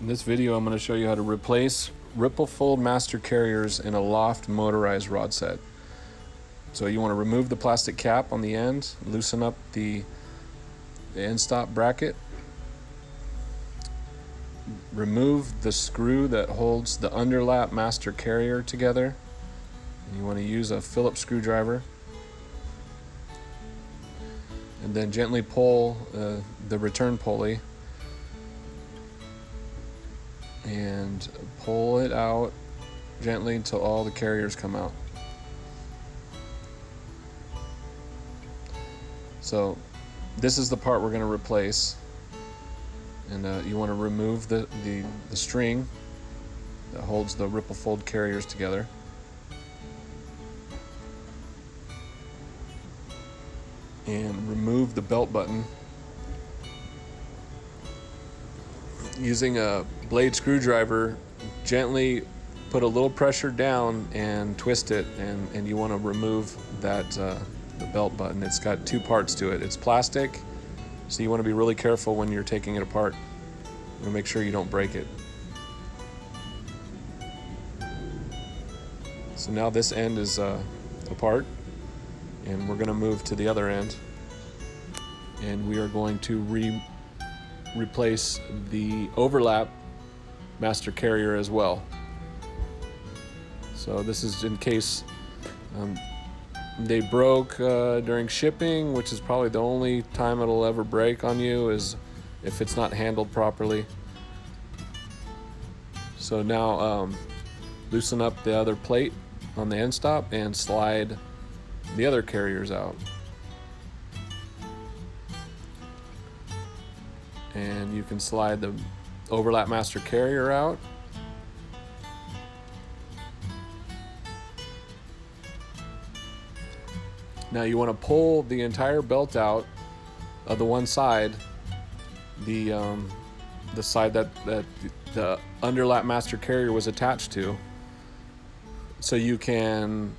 In this video, I'm going to show you how to replace Ripplefold master carriers in a LOFT motorized rod set. So you want to remove the plastic cap on the end, loosen up the end stop bracket, remove the screw that holds the underlap master carrier together. And you want to use a Phillips screwdriver, and then gently pull the return pulley and pull it out gently until all the carriers come out. So this is the part we're going to replace, and you want to remove the string that holds the Ripplefold carriers together. And remove the belt button using a blade screwdriver. Gently put a little pressure down and twist it, and you want to remove that the belt button. It's got two parts to it. It's plastic, so you want to be really careful when you're taking it apart. You want to make sure you don't break it. So now this end is apart, and we're going to move to the other end, and we are going to replace the overlap master carrier as well. So this is in case they broke during shipping, which is probably the only time it'll ever break on you, is if it's not handled properly. So now loosen up the other plate on the end stop and slide the other carriers out. And you can slide the overlap master carrier out. Now you want to pull the entire belt out of the one side, the side that the underlap master carrier was attached to, so you can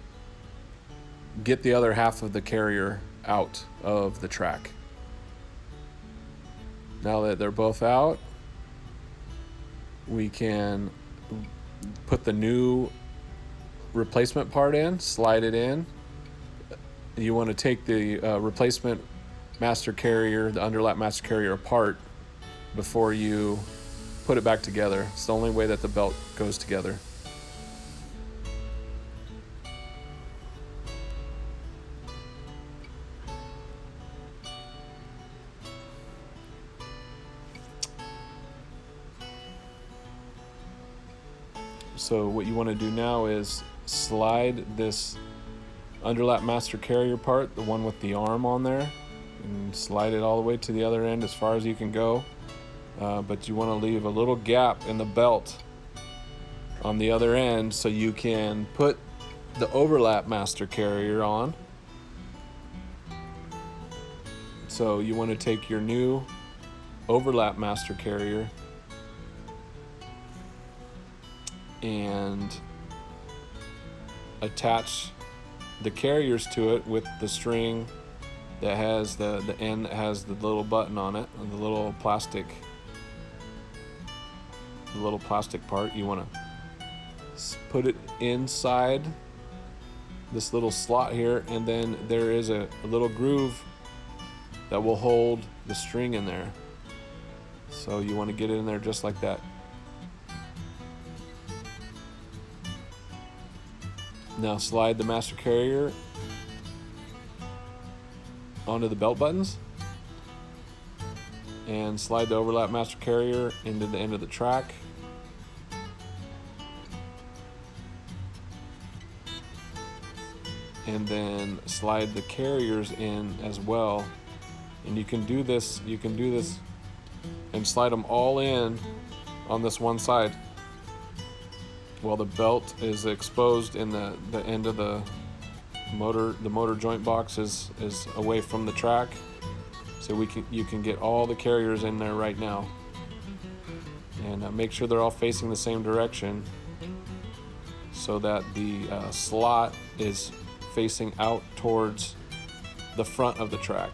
get the other half of the carrier out of the track. Now that they're both out, we can put the new replacement part in, slide it in. You want to take the replacement master carrier, the underlap master carrier, apart before you put it back together. It's the only way that the belt goes together. So what you want to do now is slide this underlap master carrier part, the one with the arm on there, and slide it all the way to the other end as far as you can go. But you want to leave a little gap in the belt on the other end so you can put the overlap master carrier on. So you want to take your new overlap master carrier and attach the carriers to it with the string that has the end that has the little button on it, and the little plastic part. You want to put it inside this little slot here, and then there is a little groove that will hold the string in there. So you want to get it in there just like that. Now slide the master carrier onto the belt buttons, and slide the overlap master carrier into the end of the track. And then slide the carriers in as well. And you can do this and slide them all in on this one side, while the belt is exposed in the end of the motor joint box is away from the track. So you can get all the carriers in there right now, and make sure they're all facing the same direction so that the slot is facing out towards the front of the track.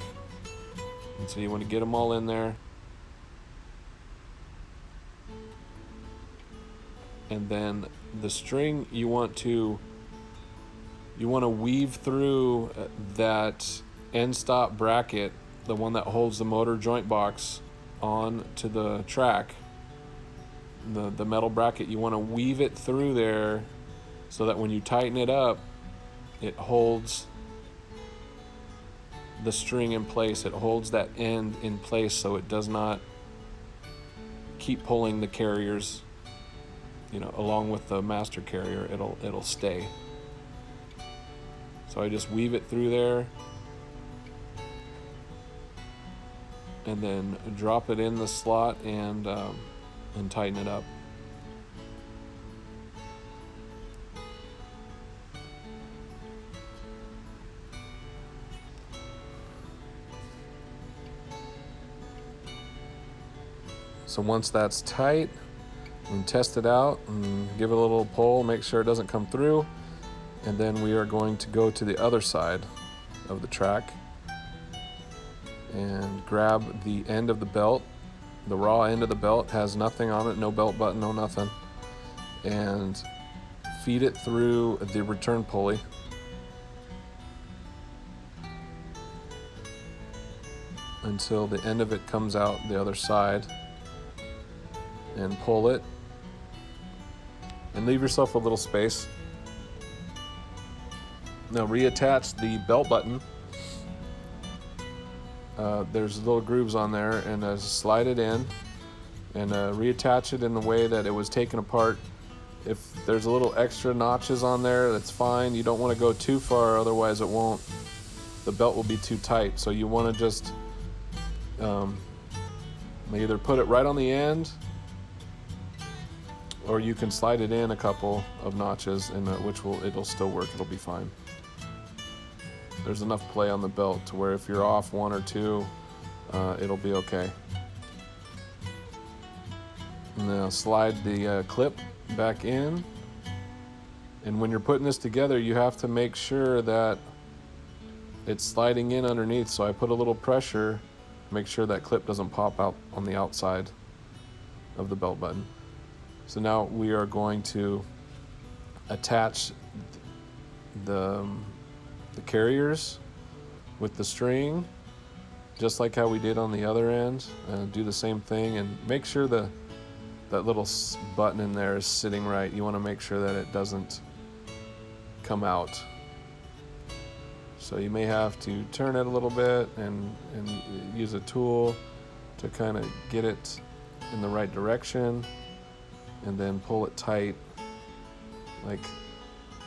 And so you want to get them all in there. and then the string you want to weave through that end stop bracket, the one that holds the motor joint box on to the track, the metal bracket. You want to weave it through there so that when you tighten it up, it holds the string in place. It holds that end in place so it does not keep pulling the carriers, along with the master carrier. It'll stay. So I just weave it through there and then drop it in the slot and tighten it up. So once that's tight, and test it out and give it a little pull, make sure it doesn't come through, and then we are going to go to the other side of the track and grab the end of the belt. The raw end of the belt has nothing on it, no belt button, no nothing, and feed it through the return pulley until the end of it comes out the other side, and pull it and leave yourself a little space. Now reattach the belt button. There's little grooves on there, and slide it in and reattach it in the way that it was taken apart. If there's a little extra notches on there, that's fine. You don't want to go too far, otherwise the belt will be too tight. So you want to just either put it right on the end, or you can slide it in a couple of notches, and it'll still work. It'll be fine. There's enough play on the belt to where if you're off one or two, it'll be okay. Now slide the clip back in, and when you're putting this together, you have to make sure that it's sliding in underneath. So I put a little pressure, make sure that clip doesn't pop out on the outside of the belt button. So now we are going to attach the carriers with the string, just like how we did on the other end. Do the same thing, and make sure that little button in there is sitting right. You want to make sure that it doesn't come out. So you may have to turn it a little bit and use a tool to kind of get it in the right direction, and then pull it tight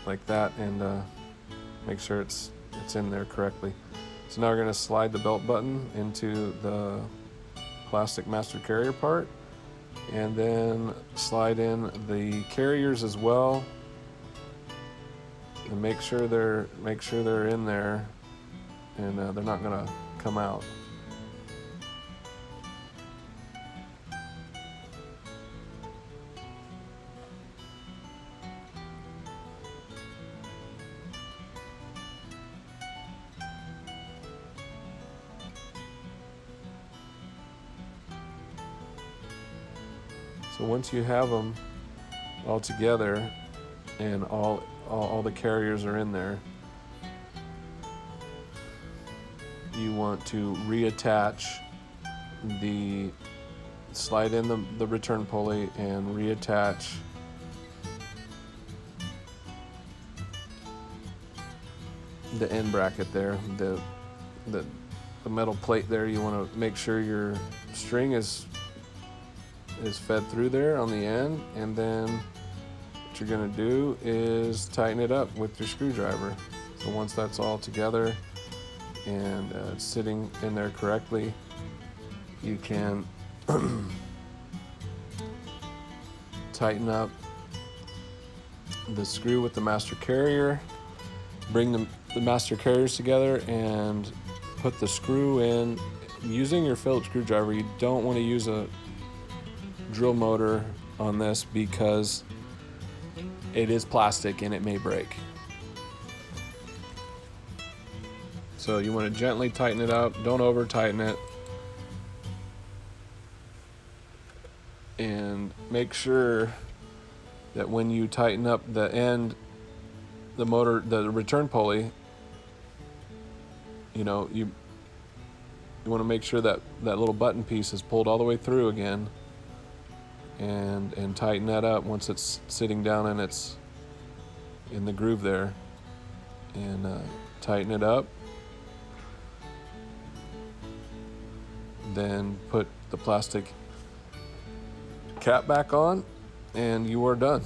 like that, and make sure it's in there correctly. So now we're going to slide the belt button into the plastic master carrier part, and then slide in the carriers as well, and make sure they're in there, and they're not going to come out. So once you have them all together and all the carriers are in there, you want to reattach slide in the return pulley and reattach the end bracket there, the metal plate there. You want to make sure your string is fed through there on the end, and then what you're going to do is tighten it up with your screwdriver. So once that's all together and it's sitting in there correctly, you can tighten up the screw with the master carrier, bring the master carriers together, and put the screw in using your Phillips screwdriver. You don't want to use a drill motor on this because it is plastic and it may break. So you want to gently tighten it up, don't over tighten it, and make sure that when you tighten up the end, the return pulley, you know, you want to make sure that that little button piece is pulled all the way through again, and tighten that up once it's sitting down and it's in the groove there, and tighten it up. Then put the plastic cap back on, and you are done.